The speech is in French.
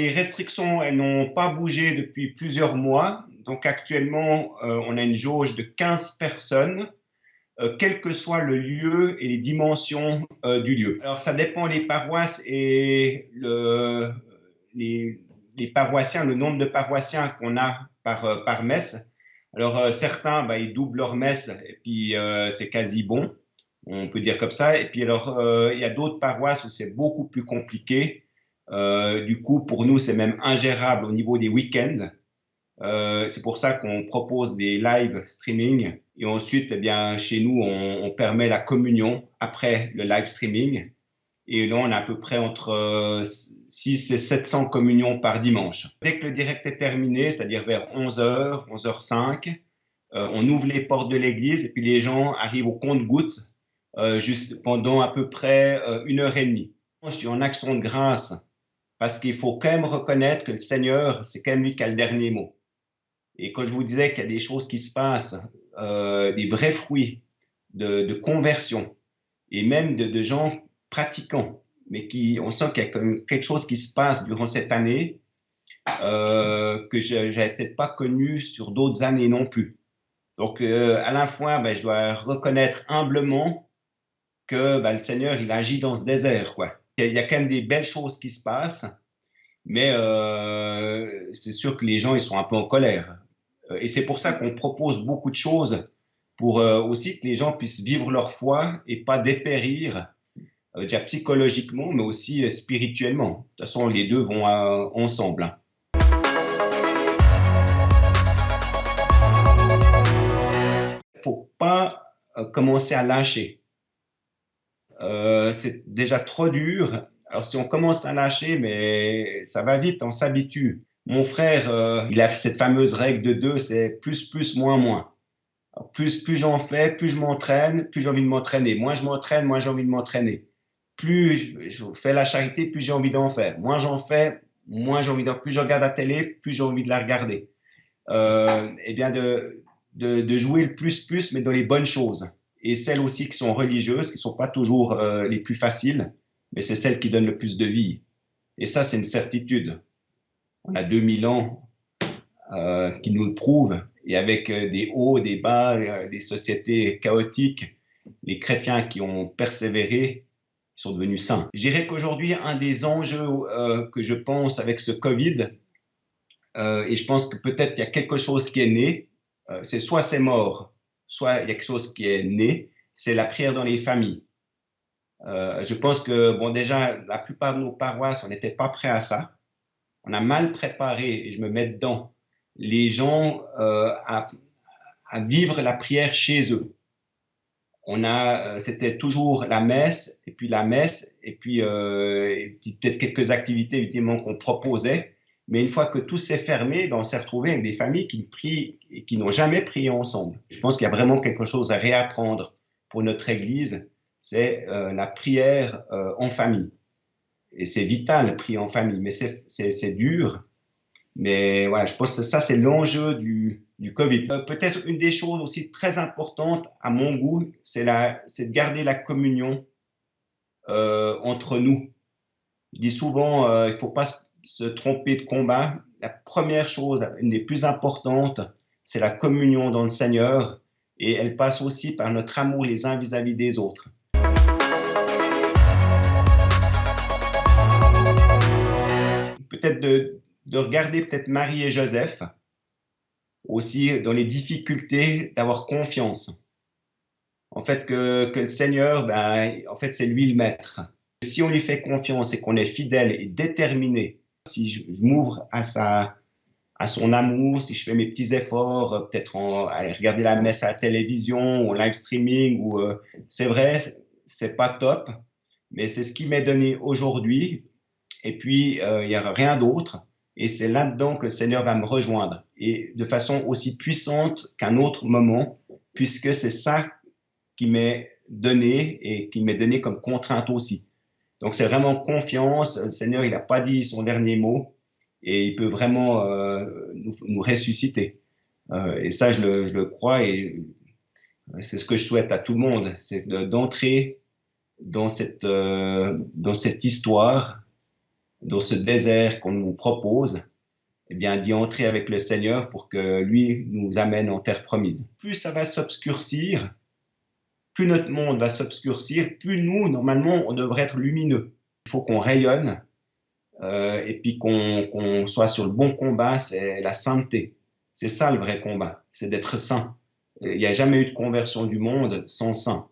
les restrictions, elles n'ont pas bougé depuis plusieurs mois. Donc actuellement, on a une jauge de 15 personnes, quel que soit le lieu et les dimensions du lieu. Alors ça dépend des paroisses et les, les paroissiens, le nombre de paroissiens qu'on a par messe. Alors certains, ils doublent leur messe et puis c'est quasi bon, on peut dire comme ça. Et puis alors il y a d'autres paroisses où c'est beaucoup plus compliqué. Du coup, pour nous, c'est même ingérable au niveau des week-ends. C'est pour ça qu'on propose des live streaming et ensuite, eh bien, chez nous, on permet la communion après le live streaming. Et là, on a à peu près entre 6 et 700 communions par dimanche. Dès que le direct est terminé, c'est-à-dire vers 11h, 11h05, on ouvre les portes de l'église et puis les gens arrivent au compte-gouttes juste pendant à peu près 1h30. Je suis en action de grâce parce qu'il faut quand même reconnaître que le Seigneur, c'est quand même lui qui a le dernier mot. Et quand je vous disais qu'il y a des choses qui se passent, des vrais fruits de conversion, et même de gens pratiquants, mais on sent qu'il y a comme quelque chose qui se passe durant cette année que je n'avais peut-être pas connu sur d'autres années non plus. Donc, à la fois, je dois reconnaître humblement que le Seigneur, il agit dans ce désert, quoi. Il y a quand même des belles choses qui se passent, mais c'est sûr que les gens, ils sont un peu en colère. Et c'est pour ça qu'on propose beaucoup de choses pour aussi que les gens puissent vivre leur foi et pas dépérir, déjà psychologiquement, mais aussi spirituellement. De toute façon, les deux vont ensemble, hein. Il ne faut pas commencer à lâcher. C'est déjà trop dur. Alors, si on commence à lâcher, mais ça va vite, on s'habitue. Mon frère, il a cette fameuse règle de 2, c'est plus, moins, moins. Alors, plus j'en fais, plus je m'entraîne, plus j'ai envie de m'entraîner. Moins je m'entraîne, moins j'ai envie de m'entraîner. Plus je fais la charité, plus j'ai envie d'en faire. Moins j'en fais, moins j'ai envie d'en faire. Plus je regarde la télé, plus j'ai envie de la regarder. Eh bien, de jouer le plus, mais dans les bonnes choses. Et celles aussi qui sont religieuses, qui ne sont pas toujours les plus faciles, mais c'est celles qui donnent le plus de vie. Et ça, c'est une certitude. On a 2000 ans qui nous le prouvent. Et avec des hauts, des bas, des sociétés chaotiques, les chrétiens qui ont persévéré sont devenus saints. Je dirais qu'aujourd'hui, un des enjeux que je pense avec ce Covid, et je pense que peut-être il y a quelque chose qui est né, c'est soit c'est mort, soit il y a quelque chose qui est né, c'est la prière dans les familles. Je pense que, bon, déjà, la plupart de nos paroisses, on n'était pas prêts à ça. On a mal préparé, et je me mets dedans, les gens à vivre la prière chez eux. C'était toujours la messe, et puis peut-être quelques activités évidemment qu'on proposait. Mais une fois que tout s'est fermé, on s'est retrouvé avec des familles qui prient et qui n'ont jamais prié ensemble. Je pense qu'il y a vraiment quelque chose à réapprendre pour notre Église, c'est la prière en famille. Et c'est vital, prier en famille, mais c'est dur. Mais voilà, je pense que ça, c'est l'enjeu du Covid. Peut-être une des choses aussi très importantes à mon goût, c'est de garder la communion entre nous. Je dis souvent, il ne faut pas se tromper de combat. La première chose, une des plus importantes, c'est la communion dans le Seigneur. Et elle passe aussi par notre amour les uns vis-à-vis des autres. Peut-être de regarder peut-être Marie et Joseph, aussi dans les difficultés, d'avoir confiance. En fait, que le Seigneur, en fait, c'est lui le maître. Si on lui fait confiance et qu'on est fidèle et déterminé, si je m'ouvre à son amour, si je fais mes petits efforts, peut-être à regarder la messe à la télévision ou live streaming, c'est vrai, c'est pas top, mais c'est ce qui m'est donné aujourd'hui. Et puis, il n'y a rien d'autre. Et c'est là-dedans que le Seigneur va me rejoindre. Et de façon aussi puissante qu'un autre moment, puisque c'est ça qui m'est donné et qui m'est donné comme contrainte aussi. Donc, c'est vraiment confiance. Le Seigneur, il n'a pas dit son dernier mot et il peut vraiment nous ressusciter. Et ça, je le crois et c'est ce que je souhaite à tout le monde, c'est d'entrer dans cette histoire dans ce désert qu'on nous propose, eh bien, d'y entrer avec le Seigneur pour que lui nous amène en terre promise. Plus ça va s'obscurcir, plus notre monde va s'obscurcir, plus nous, normalement, on devrait être lumineux. Il faut qu'on rayonne et puis qu'on soit sur le bon combat, c'est la sainteté. C'est ça le vrai combat, c'est d'être saint. Il n'y a jamais eu de conversion du monde sans saint.